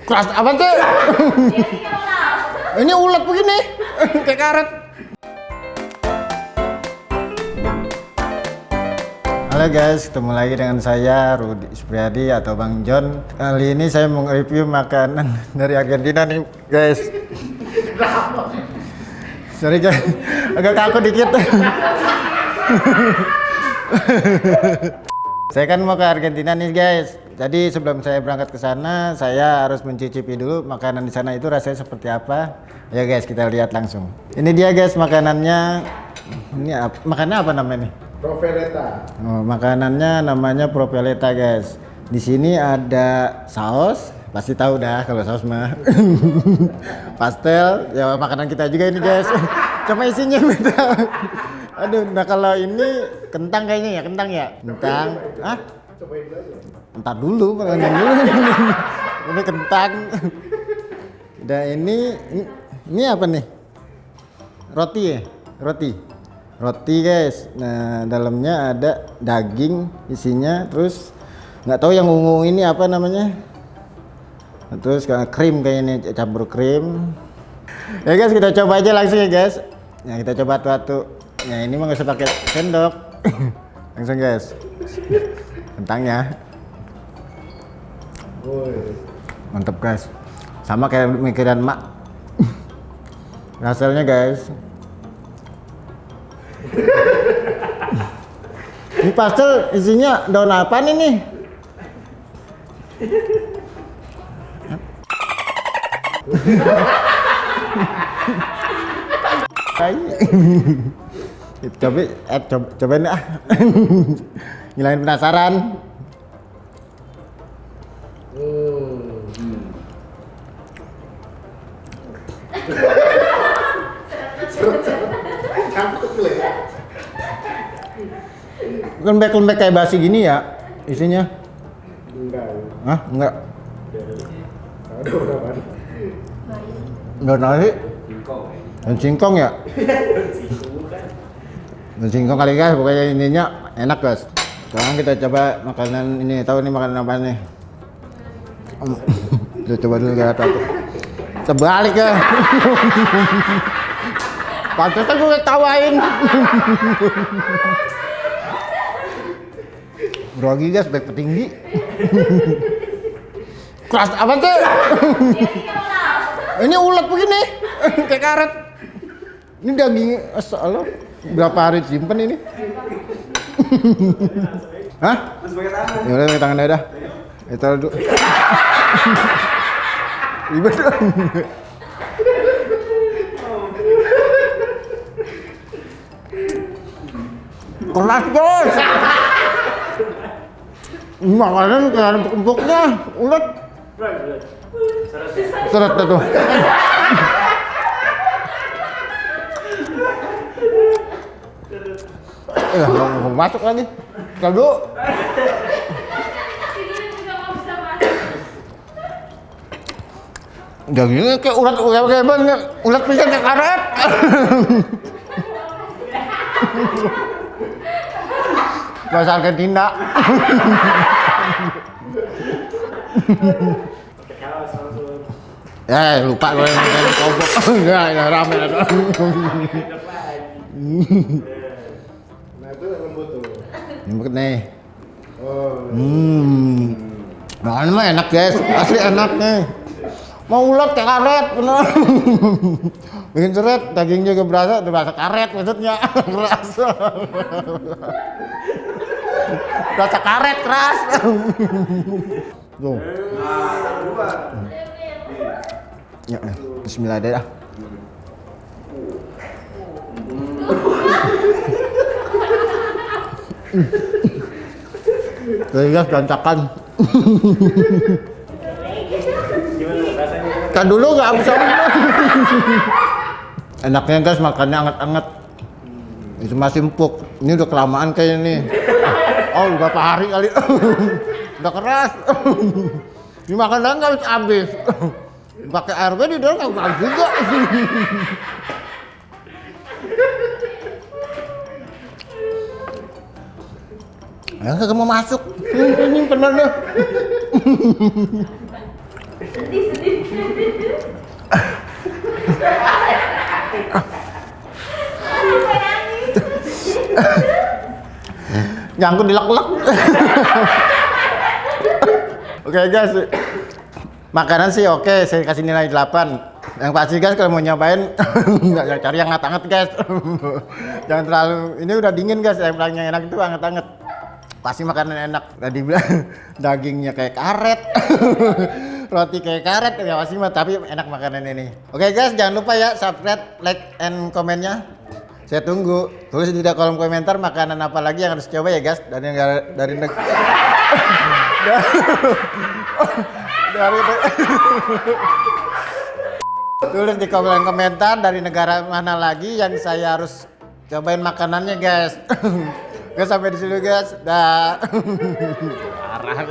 Keras apa tuh? Ini ulet begini, kayak karet. Halo guys, ketemu lagi dengan saya Rudi Supriyadi atau Bang John. Kali ini saya mau review makanan dari Argentina nih guys. Sorry guys, agak kaku dikit. Saya kan mau ke Argentina nih guys. Jadi sebelum saya berangkat ke sana, saya harus mencicipi dulu makanan di sana itu rasanya seperti apa. Ya guys, kita lihat langsung. Ini dia guys makanannya. Ini makannya apa namanya nih? Proveleta. Oh, makanannya namanya proveleta guys. Di sini ada saus, pasti tahu dah kalau saus mah. Pastel, ya makanan kita juga ini guys. Cuma isinya beda. Aduh, nah kalau ini kentang kayaknya ya, kentang ya? Kentang. Ah? Cobain dulu aja. Entar dulu, makan dulu. Ini kentang. Dan ini apa nih? Roti ya? Roti guys. Nah, dalamnya ada daging isinya, terus nggak tahu yang ungu ini apa namanya. Terus krim kayaknya, campur krim. Ya guys, kita coba aja langsung ya guys. Nah, kita coba satu-satu. Nah, ini mah nggak usah pakai sendok. Langsung guys. Kentangnya. Mantep guys. Sama kayak mikiran mak. Rasanya guys. Ini pastel isinya daun apa nih? Cobain ah. Ngilangin penasaran. Lembek-lembek kayak basi gini ya isinya? Enggak. Hah? Enggak. Ada berapa? Enggak nasi? Dan singkong ya? Dan singkong kali guys, pokoknya ininya enak guys. Sekarang kita coba makanan ini, tahu nih makanan apa nih? Kita coba dulu guys, satu. Terbalik ya. Pantesan gue ketawain. Grogi guys, baik petinggi. Keras apa tuh? Ini ulet begini, kayak karet. Ini daging asal berapa hari simpen ini? Hah? Terus pakai tangan. Ya udah pakai tangan aja dah. Itu dulu. Ribet dong. Keras bos. Makanan kayak ada empuk-empuknya, ulet. Seret tuh. Mau masuk lagi. Kalau dagingnya kayak ulat pisang kayak karet. Bahasa Argentina. Ya lupa gue yang kobok. Enggak rame ada. Nah itu lembut tuh. Lembut nih. Oh. Makanan mah enak guys, asli enak nih. Mau ulat kayak karet, bener. Bikin seret, dagingnya juga berasa karet maksudnya. Berasa. Berasa karet keras. Tuh. Ya, bismillah deh dah. Guys, berantakan. Kan dulu nggak bisa. Enaknya guys makannya anget-anget. Itu masih empuk. Ini udah kelamaan kayaknya nih. Oh, berapa hari kali. Udah keras. Dimakan dan nggak habis. Pakai RW di dalam nggak habis juga. Ya, kagak mau masuk. Ini bener deh. Nyangkut di lek-lek. Oke guys, makanan sih oke, saya kasih nilai 8. Yang pasti guys kalau mau nyobain nggak cari yang hangat guys. Jangan terlalu, ini udah dingin guys, yang enak itu hangat-hangat. Pasti makanan enak. Tadi bilang dagingnya kayak karet. Roti kayak karet ya pasti mah, tapi enak makanan ini. Oke guys, jangan lupa ya subscribe, like, and komennya. Saya tunggu. Tulis di kolom komentar makanan apa lagi yang harus coba ya guys dari tulis di kolom komentar dari negara mana lagi yang saya harus cobain makanannya guys. Oke, sampai di sini guys. Dah. Parah.